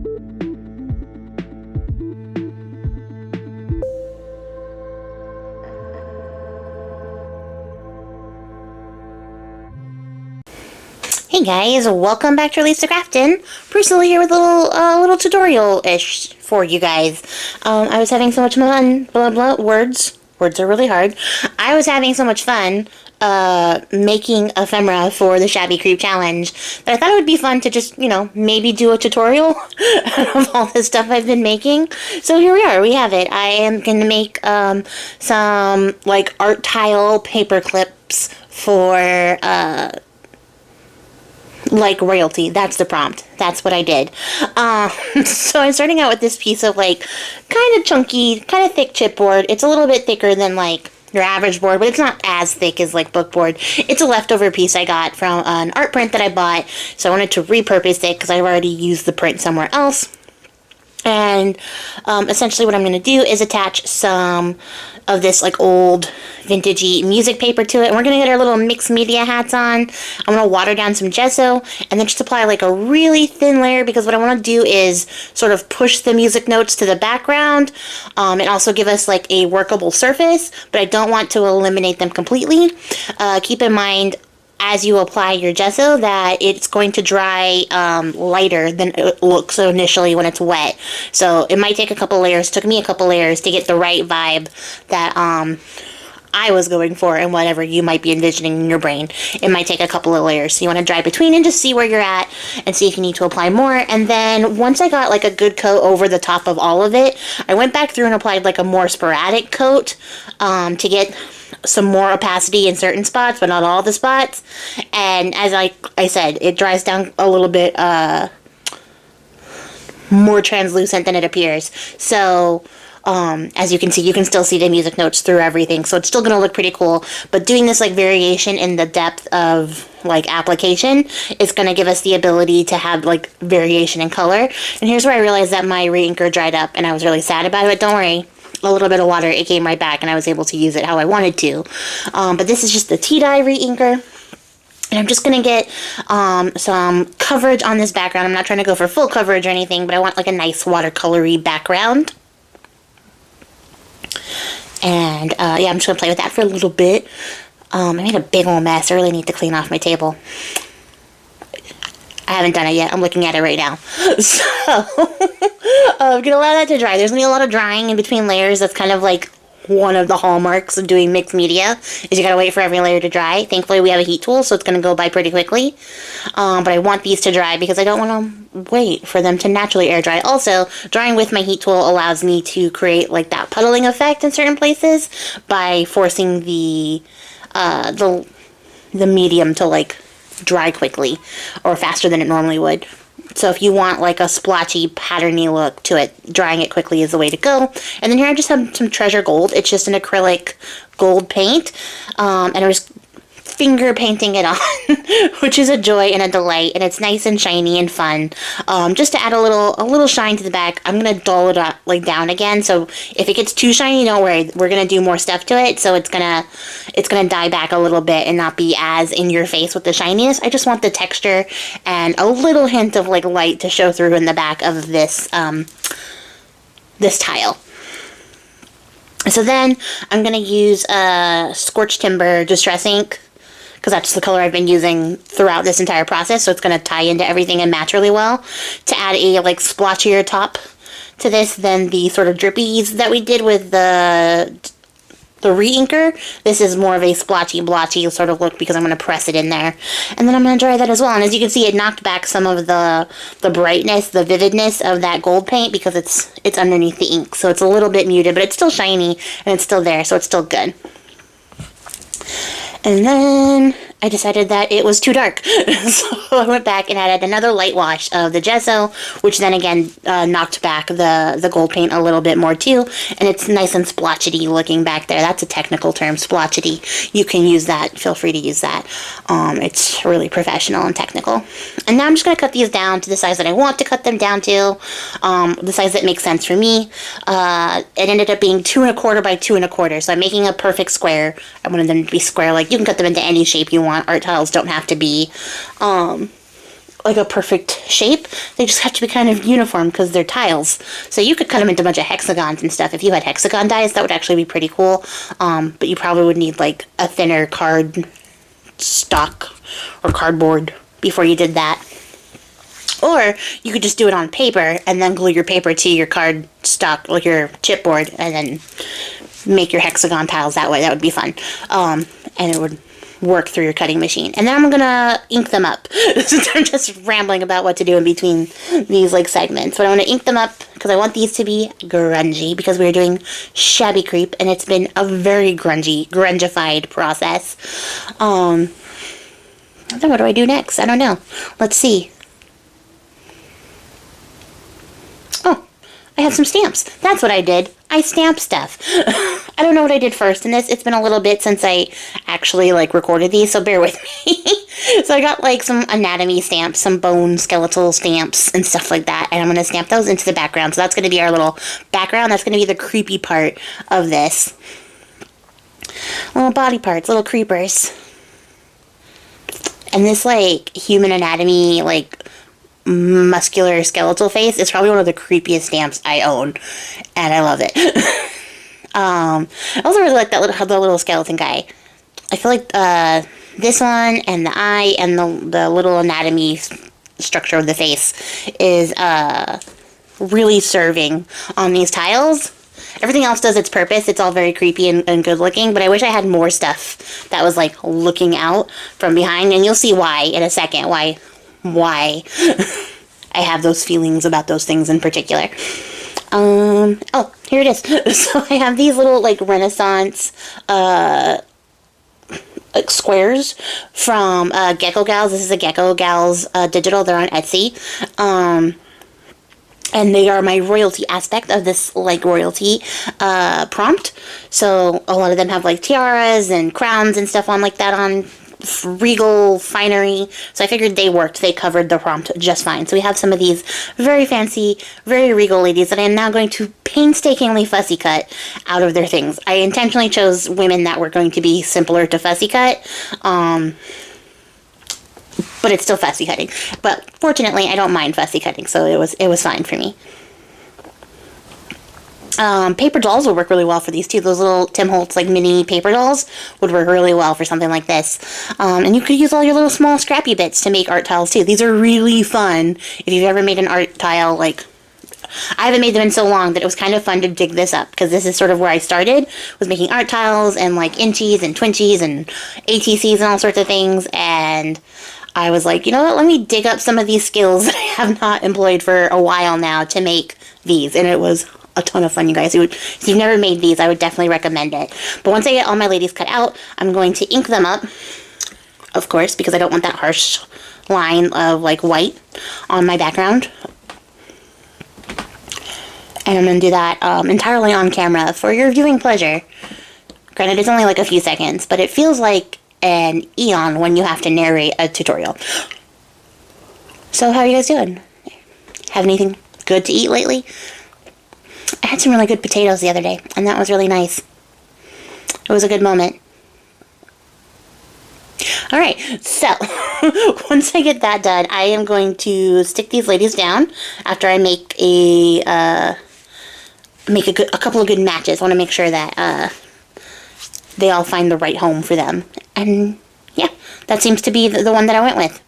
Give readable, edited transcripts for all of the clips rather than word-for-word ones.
Hey guys, welcome back to Release the Craftin. Priscilla here with a little tutorial-ish for you guys. I was having so much fun, blah blah, words are really hard. I was having so much fun, making ephemera for the Shabby Creep Challenge that I thought it would be fun to just, maybe do a tutorial of all the stuff I've been making. So here we are, we have it. I am going to make, some, art tile paper clips for, royalty. That's the prompt. That's what I did. So I'm starting out with this piece of, kind of chunky, kind of thick chipboard. It's a little bit thicker than, your average board, but it's not as thick as, book board. It's a leftover piece I got from an art print that I bought, so I wanted to repurpose it because I've already used the print somewhere else. And essentially what I'm going to do is attach some of this old vintagey music paper to it. And we're going to get our little mixed media hats on. I'm going to water down some gesso and then just apply a really thin layer, because what I want to do is sort of push the music notes to the background and also give us a workable surface, but I don't want to eliminate them completely. Keep in mind, as you apply your gesso, that it's going to dry lighter than it looks initially when it's wet. So it might take a couple layers. It took me a couple layers to get the right vibe that I was going for, and whatever you might be envisioning in your brain. It might take a couple of layers. So you want to dry between and just see where you're at and see if you need to apply more. And then once I got a good coat over the top of all of it, I went back through and applied a more sporadic coat to get some more opacity in certain spots, but not all the spots. And as I said, it dries down a little bit more translucent than it appears. So as you can see, you can still see the music notes through everything, so it's still going to look pretty cool. But doing this variation in the depth of application is going to give us the ability to have variation in color. And here's where I realized that my re-inker dried up, and I was really sad about it. Don't worry. A little bit of water, it came right back, and I was able to use it how I wanted to. But this is just the tea-dye re-inker. And I'm just going to get some coverage on this background. I'm not trying to go for full coverage or anything, but I want a nice watercolory background. And yeah, I'm just going to play with that for a little bit. I made a big old mess. I really need to clean off my table. I haven't done it yet. I'm looking at it right now. So, I'm going to allow that to dry. There's going to be a lot of drying in between layers. That's kind of one of the hallmarks of doing mixed media, is you got to wait for every layer to dry. Thankfully, we have a heat tool, so it's going to go by pretty quickly. But I want these to dry because I don't want to wait for them to naturally air dry. Also, drying with my heat tool allows me to create that puddling effect in certain places by forcing the medium to dry quickly or faster than it normally would. So if you want a splotchy, patterny look to it, drying it quickly is the way to go. And then here I just have some Treasure Gold. It's just an acrylic gold paint. And I was finger painting it on, which is a joy and a delight, and it's nice and shiny and fun. Just to add a little shine to the back, I'm gonna dull it up down again. So if it gets too shiny, don't worry, we're gonna do more stuff to it, so it's gonna die back a little bit and not be as in your face with the shininess. I just want the texture and a little hint of light to show through in the back of this this tile. So then I'm gonna use Scorched Timber Distress Ink, because that's the color I've been using throughout this entire process, so it's going to tie into everything and match really well, to add a splotchier top to this than the sort of drippies that we did with the re-inker. This is more of a splotchy, blotchy sort of look because I'm going to press it in there. And then I'm going to dry that as well. And as you can see, it knocked back some of the brightness, the vividness of that gold paint because it's underneath the ink. So it's a little bit muted, but it's still shiny and it's still there, so it's still good. And then I decided that it was too dark, so I went back and added another light wash of the gesso, which then again knocked back the gold paint a little bit more too, and it's nice and splotchety looking back there. That's a technical term, splotchety. You can use that, feel free to use that. It's really professional and technical. And now I'm just going to cut these down to the size that I want to cut them down to, the size that makes sense for me. It ended up being 2 1/4 by 2 1/4, so I'm making a perfect square. I wanted them to be square, you can cut them into any shape you want. Art tiles don't have to be like a perfect shape. They just have to be kind of uniform because they're tiles. So you could cut them into a bunch of hexagons and stuff. If you had hexagon dies, that would actually be pretty cool. But you probably would need like a thinner card stock or cardboard before you did that. Or you could just do it on paper and then glue your paper to your card stock, like your chipboard, and then make your hexagon tiles that way. That would be fun. And it would work through your cutting machine. And then I'm gonna ink them up. Since I'm just rambling about what to do in between these like segments. But I want to ink them up because I want these to be grungy, because we're doing Shabby Creep and it's been a very grungified process. Then what do I do next? I don't know. Let's see. Oh, I have some stamps. That's what I did. I stamped stuff. I don't know what I did first in this. It's been a little bit since I actually like recorded these, so bear with me. So I got like some anatomy stamps, some bone skeletal stamps and stuff like that, and I'm going to stamp those into the background. So that's going to be our little background. That's going to be the creepy part of this. Little body parts, little creepers. And this like human anatomy, like muscular skeletal face is probably one of the creepiest stamps I own, and I love it. I also really like the little skeleton guy. I feel like this one and the eye and the little anatomy structure of the face is really serving on these tiles. Everything else does its purpose. It's all very creepy and good looking, but I wish I had more stuff that was like looking out from behind, and you'll see why in a second. Why I have those feelings about those things in particular. Oh, here it is. So I have these little like Renaissance like squares from Gecko Gals. This is a Gecko Gals digital. They're on Etsy. And they are my royalty aspect of this like royalty prompt. So a lot of them have like tiaras and crowns and stuff on like that on regal finery. So I figured they worked. They covered the prompt just fine. So we have some of these very fancy, very regal ladies that I am now going to painstakingly fussy cut out of their things. I intentionally chose women that were going to be simpler to fussy cut. But it's still fussy cutting. But fortunately, I don't mind fussy cutting, so it was fine for me. Paper dolls would work really well for these too. Those little Tim Holtz like mini paper dolls would work really well for something like this. And you could use all your little small scrappy bits to make art tiles too. These are really fun. If you've ever made an art tile, like I haven't made them in so long that it was kind of fun to dig this up, because this is sort of where I started, was making art tiles and like inchies and twinchies and ATCs and all sorts of things. And I was like, you know what, let me dig up some of these skills that I have not employed for a while now to make these. And it was a ton of fun, you guys. If you've never made these, I would definitely recommend it. But once I get all my ladies cut out, I'm going to ink them up, of course, because I don't want that harsh line of like white on my background. And I'm going to do that entirely on camera for your viewing pleasure. Granted, it's only like a few seconds, but it feels like an eon when you have to narrate a tutorial. So how are you guys doing? Have anything good to eat lately? I had some really good potatoes the other day, and that was really nice. It was a good moment. Alright, so once I get that done, I am going to stick these ladies down after I make a couple of good matches. I want to make sure that they all find the right home for them. And yeah, that seems to be the one that I went with.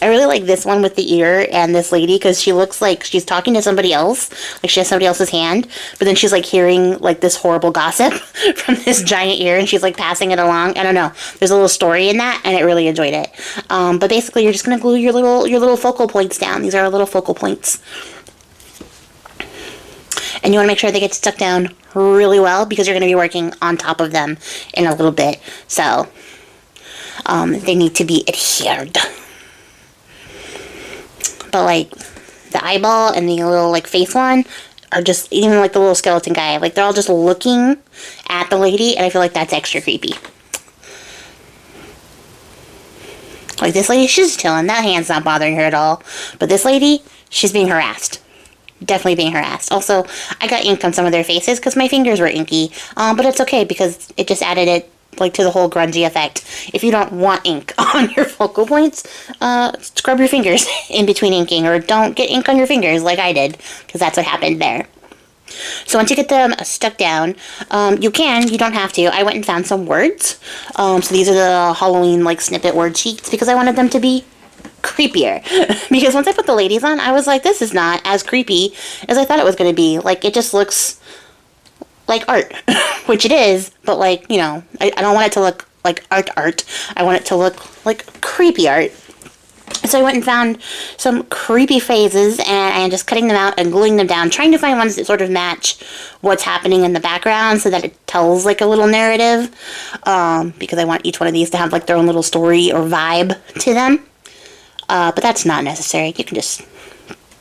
I really like this one with the ear and this lady, because she looks like she's talking to somebody else, like she has somebody else's hand, but then she's like hearing like this horrible gossip from this giant ear, and she's like passing it along. I don't know, there's a little story in that, and I really enjoyed it. But basically you're just gonna glue your little focal points down. These are our little focal points, and you want to make sure they get stuck down really well, because you're going to be working on top of them in a little bit, so they need to be adhered. But like the eyeball and the little like face one are just, even like the little skeleton guy, like they're all just looking at the lady, and I feel like that's extra creepy. Like this lady, she's chilling, that hand's not bothering her at all, but this lady, she's being harassed. Definitely being harassed. Also, I got ink on some of their faces because my fingers were inky, but it's okay because it just added it like to the whole grungy effect. If you don't want ink on your focal points, scrub your fingers in between inking, or don't get ink on your fingers like I did, because that's what happened there. So once you get them stuck down, you don't have to. I went and found some words. So these are the Halloween like snippet word sheets, because I wanted them to be creepier. Because once I put the ladies on, I was like, this is not as creepy as I thought it was going to be. Like, it just looks like art, which it is, but like, you know, I don't want it to look like art. I want it to look like creepy art. So I went and found some creepy phrases, and I'm just cutting them out and gluing them down, trying to find ones that sort of match what's happening in the background so that it tells like a little narrative, because I want each one of these to have like their own little story or vibe to them. But that's not necessary. You can just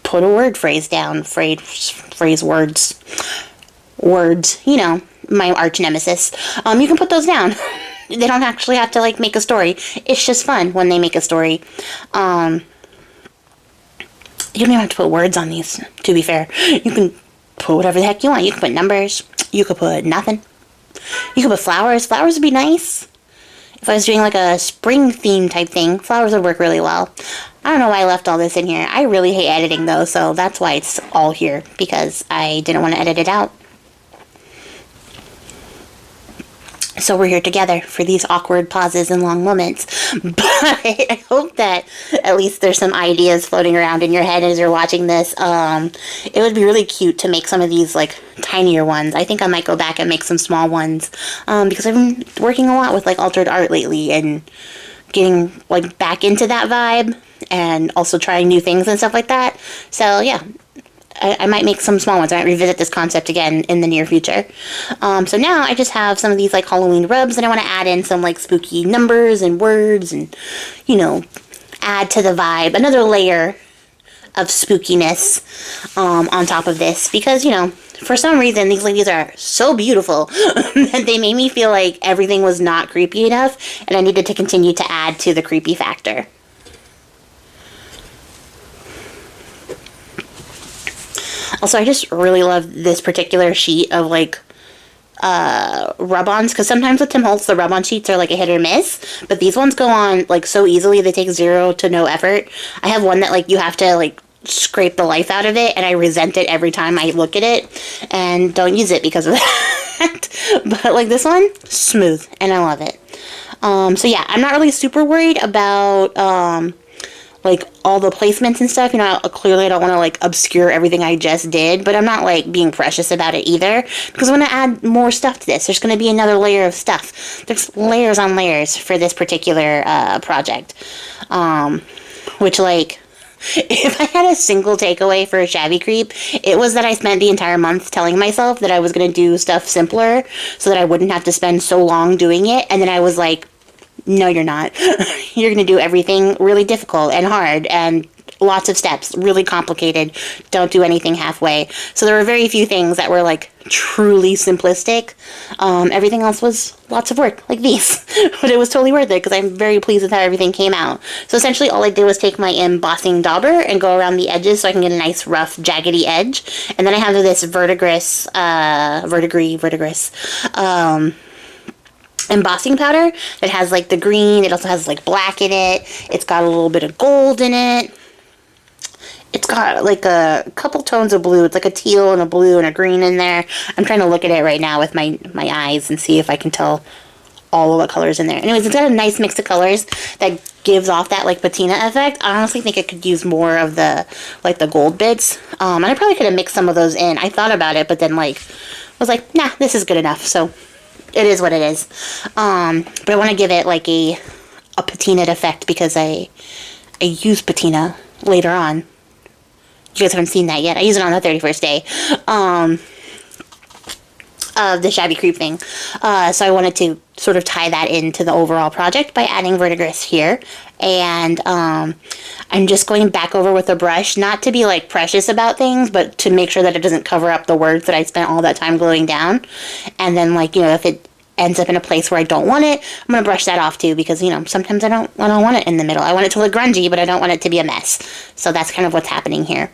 put a word phrase down, phrase words, you know, my arch nemesis. You can put those down. They don't actually have to like make a story. It's just fun when they make a story. You don't even have to put words on these, to be fair. You can put whatever the heck you want. You can put numbers. You could put nothing. You could put flowers. Flowers would be nice. If I was doing like a spring theme type thing, flowers would work really well. I don't know why I left all this in here. I really hate editing though, so that's why it's all here, because I didn't want to edit it out. So we're here together for these awkward pauses and long moments. But I hope that at least there's some ideas floating around in your head as you're watching this. It would be really cute to make some of these like tinier ones. I think I might go back and make some small ones, because I've been working a lot with like altered art lately and getting like back into that vibe, and also trying new things and stuff like that. So yeah, I might make some small ones. I might revisit this concept again in the near future. So now I just have some of these like Halloween rubs, and I want to add in some like spooky numbers and words, and, you know, add to the vibe, another layer of spookiness on top of this, because, you know, for some reason these ladies are so beautiful that they made me feel like everything was not creepy enough, and I needed to continue to add to the creepy factor. Also, I just really love this particular sheet of, like, rub-ons, because sometimes with Tim Holtz, the rub-on sheets are, like, a hit or miss, but these ones go on, like, so easily. They take 0 to no effort. I have one that, like, you have to, like, scrape the life out of it, and I resent it every time I look at it, and don't use it because of that. But, like, this one, smooth, and I love it. So, yeah, I'm not really super worried about, like, all the placements and stuff. You know, clearly I don't want to, like, obscure everything I just did, but I'm not, like, being precious about it either, because I want to add more stuff to this. There's going to be another layer of stuff. There's layers on layers for this particular project, which, like, if I had a single takeaway for a Shabby Creep, it was that I spent the entire month telling myself that I was going to do stuff simpler so that I wouldn't have to spend so long doing it, and then I was like, no, you're not. You're going to do everything really difficult and hard and lots of steps, really complicated. Don't do anything halfway. So there were very few things that were like truly simplistic. Everything else was lots of work, like these. But it was totally worth it because I'm very pleased with how everything came out. So essentially all I did was take my embossing dauber and go around the edges so I can get a nice rough jaggedy edge. And then I have this verdigris, embossing powder that has like the green. It also has like black in it. It's got a little bit of gold in it. It's got like a couple tones of blue. It's like a teal and a blue and a green in there. I'm trying to look at it right now with my eyes and see if I can tell all of the colors in there. Anyways, it's got a nice mix of colors that gives off that like patina effect. I honestly think it could use more of the like the gold bits. And I probably could have mixed some of those in. I thought about it, but then like was like, nah, this is good enough. So it is what it is. But I want to give it like a patinaed effect because I use patina later on. You guys haven't seen that yet. I use it on the 31st day of the Shabby Creep thing. So I wanted to sort of tie that into the overall project by adding verdigris here. And I'm just going back over with a brush, not to be like precious about things, but to make sure that it doesn't cover up the words that I spent all that time gluing down. And then, like, you know, if it ends up in a place where I don't want it, I'm going to brush that off too, because, you know, sometimes I don't want it in the middle. I want it to look grungy, but I don't want it to be a mess. So that's kind of what's happening here.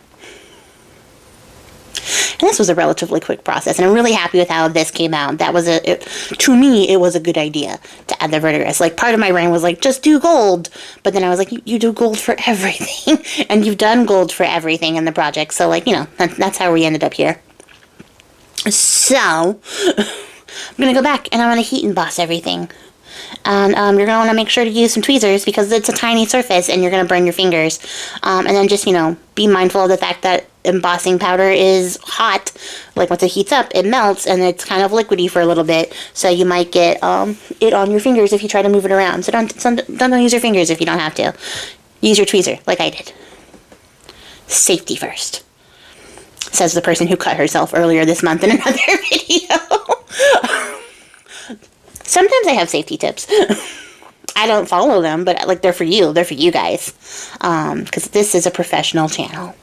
And this was a relatively quick process, and I'm really happy with how this came out. That was to me, it was a good idea to add the verdigris. Like, part of my brain was like, just do gold. But then I was like, you do gold for everything. And you've done gold for everything in the project. So, like, you know, that's how we ended up here. So, I'm going to go back and I'm going to heat emboss everything. And you're going to want to make sure to use some tweezers because it's a tiny surface and you're going to burn your fingers. And then just, you know, be mindful of the fact that embossing powder is hot. Like, once it heats up, it melts and it's kind of liquidy for a little bit. So you might get it on your fingers if you try to move it around. So don't use your fingers if you don't have to. Use your tweezer like I did. Safety first, says the person who cut herself earlier this month in another video. Sometimes I have safety tips. I don't follow them, but like they're for you. They're for you guys. Because this is a professional channel.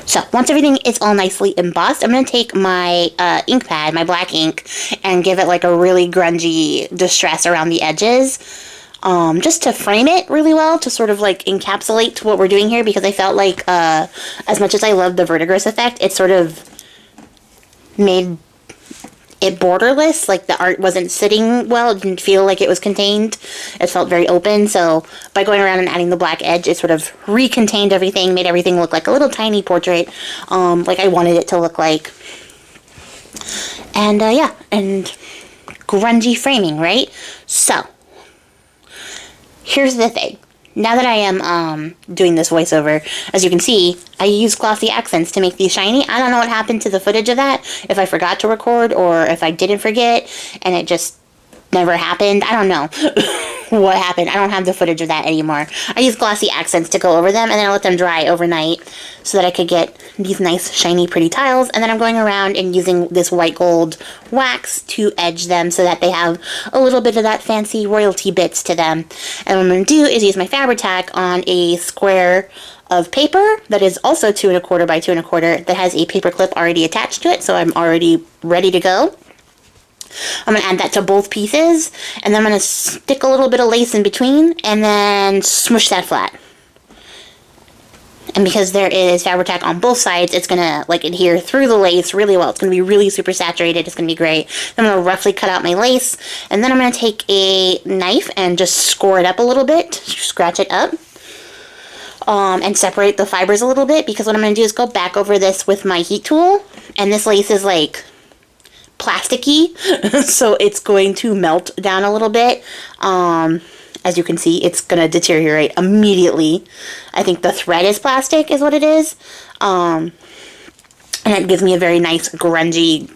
So once everything is all nicely embossed, I'm going to take my ink pad, my black ink, and give it like a really grungy distress around the edges. Just to frame it really well, to sort of like encapsulate what we're doing here, because I felt like as much as I love the verdigris effect, it sort of made it borderless. Like, the art wasn't sitting well. It didn't feel like it was contained. It felt very open. So by going around and adding the black edge, it sort of recontained everything, made everything look like a little tiny portrait, like I wanted it to look like. And yeah, and grungy framing, right? So here's the thing. Now that I am doing this voiceover, as you can see, I use glossy accents to make these shiny. I don't know what happened to the footage of that, if I forgot to record or if I didn't forget and it just never happened. I don't know what happened. I don't have the footage of that anymore. I use glossy accents to go over them, and then I let them dry overnight so that I could get these nice, shiny, pretty tiles. And then I'm going around and using this white gold wax to edge them so that they have a little bit of that fancy royalty bits to them. And what I'm going to do is use my Fabri-Tac on a square of paper that is also 2 1/4 by 2 1/4 that has a paper clip already attached to it, so I'm already ready to go. I'm going to add that to both pieces, and then I'm going to stick a little bit of lace in between, and then smush that flat. And because there is Fabri-Tac on both sides, it's going to like adhere through the lace really well. It's going to be really super saturated. It's going to be great. Then I'm going to roughly cut out my lace, and then I'm going to take a knife and just score it up a little bit, scratch it up. And separate the fibers a little bit, because what I'm going to do is go back over this with my heat tool, and this lace is like plasticky, so it's going to melt down a little bit. As you can see, it's going to deteriorate immediately. I think the thread is plastic is what it is. And it gives me a very nice grungy,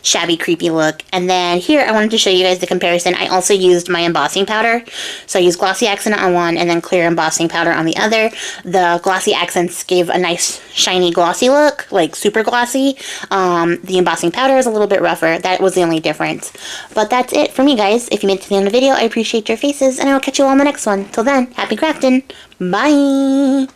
shabby, creepy look. And then here I wanted to show you guys the comparison. I also used my embossing powder. So I used glossy accent on one and then clear embossing powder on the other. The glossy accents gave a nice shiny glossy look, like super glossy. The embossing powder is a little bit rougher. That was the only difference. But that's it for me, guys. If you made it to the end of the video, I appreciate your faces, and I will catch you all on the next one. Till then, happy crafting. Bye!